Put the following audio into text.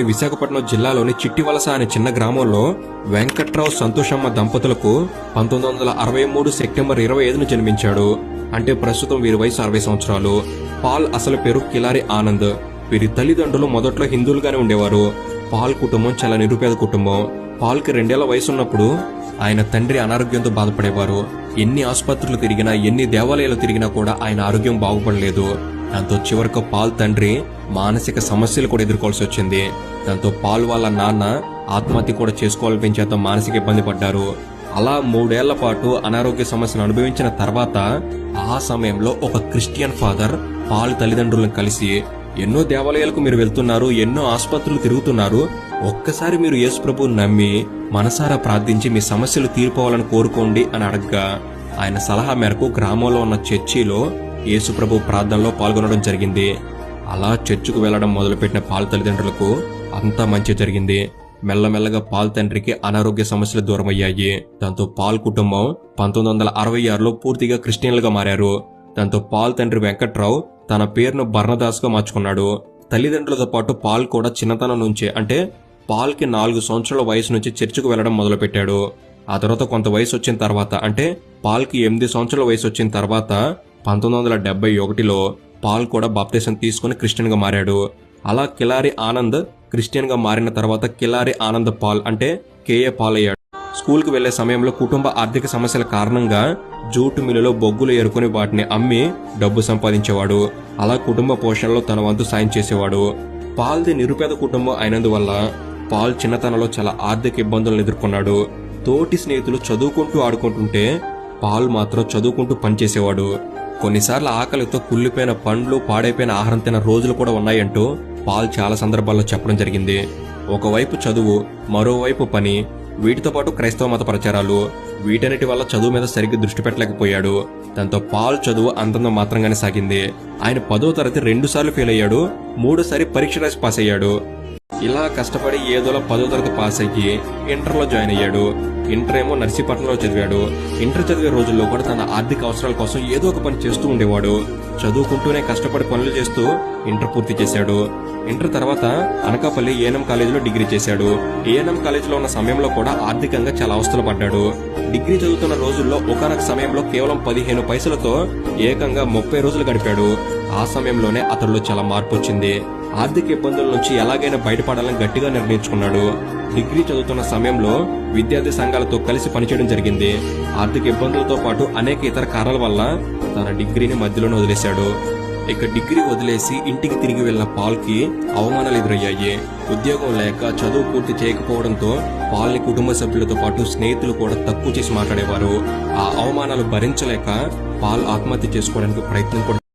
విశాఖపట్నం జిల్లాలోని చిట్టివలస అనే చిన్న గ్రామంలో వెంకట్రావు సంతోషమ్మ దంపతులకు 1963 సెప్టెంబర్ 25న జన్మించాడు. అంటే ప్రస్తుతం వీరి వయసు 60 సంవత్సరాలు. పాల్ అసలు పేరు కిలారి ఆనంద్. వీరి తల్లిదండ్రులు మొదట్లో హిందువులుగానే ఉండేవారు. పాల్ కుటుంబం చాలా నిరుపేద కుటుంబం. పాల్కి 2 ఏళ్ల వయసు ఉన్నప్పుడు ఆయన తండ్రి అనారోగ్యంతో బాధపడేవారు. ఎన్ని ఆసుపత్రులు తిరిగినా, ఎన్ని దేవాలయాలు తిరిగినా కూడా ఆయన ఆరోగ్యం బాగుపడలేదు. దాంతో చివరికి పాల్ తండ్రి మానసిక సమస్యలు కూడా ఎదుర్కోవాల్సి వచ్చింది. దాంతో పాల్ వాళ్ళ నాన్న ఆత్మహత్య కూడా చేసుకోవాలనిపించేంత మానసిక ఇబ్బంది పడ్డారు. అలా 3 ఏళ్ల పాటు అనారోగ్య సమస్యను అనుభవించిన తర్వాత ఆ సమయంలో ఒక క్రిస్టియన్ ఫాదర్ పాల్ తల్లిదండ్రులను కలిసి, ఎన్నో దేవాలయాలకు మీరు వెళ్తున్నారు, ఎన్నో ఆసుపత్రులు తిరుగుతున్నారు, ఒక్కసారి మీరు యేసు ప్రభువుని నమ్మి మనసారా ప్రార్థించి మీ సమస్యలు తీరిపోవాలని కోరుకోండి అని అడగ్గా, ఆయన సలహా మేరకు గ్రామంలో ఉన్న చర్చిలో యేసు ప్రభు ప్రార్థనలో పాల్గొనడం జరిగింది. అలా చర్చికి వెళ్లడం మొదలుపెట్టిన పాల్ తల్లిదండ్రులకు అంతా మంచి జరిగింది. మెల్లమెల్లగా పాల్ తండ్రికి అనారోగ్య సమస్యలు దూరమయ్యాయి. దాంతో పాల్ కుటుంబం 1966లో పూర్తిగా క్రిస్టియన్లుగా మారారు. దాంతో పాల్ తండ్రి వెంకట్రావు తన పేరును బర్నదాస్ గా మార్చుకున్నాడు. తల్లిదండ్రులతో పాటు పాల్ కూడా చిన్నతనం నుంచే, అంటే పాల్కి 4 సంవత్సరాల వయసు నుంచి చర్చికి వెళ్లడం మొదలుపెట్టాడు. ఆ తర్వాత కొంత వయసు వచ్చిన తర్వాత, అంటే పాల్కి 8 సంవత్సరాల వయసు వచ్చిన తర్వాత 1971లో పాల్ కూడా బాప్తిసం తీసుకుని క్రిస్టియన్ గా మారాడు. అలా కిలారి ఆనంద్ క్రిస్టియన్ గా మారిన తర్వాత కిలారి ఆనంద్ పాల్, అంటే కేఏ పాల్ అయ్యాడు. స్కూల్ కు వెళ్లే సమయంలో కుటుంబ ఆర్థిక సమస్యల కారణంగా జూటు మిల్లులో బొగ్గులు ఏరుకుని వాటిని అమ్మి డబ్బు సంపాదించేవాడు. అలా కుటుంబ పోషణలో తన వంతు సాయం చేసేవాడు. పాల్ది నిరుపేద కుటుంబం అయినందువల్ల పాల్ చిన్నతనంలో చాలా ఆర్థిక ఇబ్బందులను ఎదుర్కొన్నాడు. తోటి స్నేహితులు చదువుకుంటూ ఆడుకుంటుంటే పాల్ మాత్రం చదువుకుంటూ పనిచేసేవాడు. కొన్నిసార్లు ఆకలితో కుళ్ళిపోయిన పండ్లు, పాడైపోయిన ఆహారం తిన్న రోజులు కూడా ఉన్నాయంటూ పాల్ చాలా సందర్భాల్లో చెప్పడం జరిగింది. ఒకవైపు చదువు, మరోవైపు పని, వీటితో పాటు క్రైస్తవ మత ప్రచారాలు, వీటన్నిటి వల్ల చదువు మీద సరిగ్గా దృష్టి పెట్టలేకపోయాడు. దాంతో పాల్ చదువు అంతంత మాత్రంగానే సాగింది. ఆయన 10వ తరగతి 2 సార్లు ఫెయిల్ అయ్యాడు, 3సారి పరీక్ష రాసి పాస్ అయ్యాడు. ఇలా కష్టపడి ఏదోలా 10వ తరగతి పాస్ అయ్యి ఇంటర్లో జాయిన్ అయ్యాడు. ఇంటర్ ఏమో నర్సీపట్నంలో చదివాడు. ఇంటర్ చదివే రోజుల్లో కూడా తన ఆర్థిక అవసరాల కోసం ఏదో ఒక పని చేస్తూ ఉండేవాడు. చదువుకుంటూనే కష్టపడి పనులు చేస్తూ ఇంటర్ పూర్తి చేశాడు. ఇంటర్ తర్వాత అనకాపల్లి ఏఎన్ఎం కాలేజీలో డిగ్రీ చేశాడు. ఏఎన్ఎం కాలేజీలో ఉన్న సమయంలో కూడా ఆర్థికంగా చాలా అవస్థలు పడ్డాడు. డిగ్రీ చదువుతున్న రోజుల్లో ఒకనొక సమయంలో కేవలం 15 పైసలతో ఏకంగా 30 రోజులు గడిపాడు. ఆ సమయంలోనే అతడిలో చాలా మార్పు వచ్చింది. ఆర్థిక ఇబ్బందుల నుంచి ఎలాగైనా బయటపడాలని గట్టిగా నిర్ణయించుకున్నాడు. డిగ్రీ చదువుతున్న సమయంలో విద్యార్థి సంఘాలతో కలిసి పనిచేయడం జరిగింది. ఆర్థిక ఇబ్బందులతో పాటు అనేక ఇతర కారణాల వల్ల తన డిగ్రీని మధ్యలోనే వదిలేశాడు. ఇక డిగ్రీ వదిలేసి ఇంటికి తిరిగి వెళ్లిన పాల్ కి అవమానాలు ఎదురయ్యాయి. ఉద్యోగం లేక చదువు పూర్తి చేయకపోవడంతో పాల్ ని కుటుంబ సభ్యులతో పాటు స్నేహితులు కూడా తక్కువ చేసి మాట్లాడేవారు. ఆ అవమానాలు భరించలేక పాల్ ఆత్మహత్య చేసుకోవడానికి ప్రయత్నం కూడా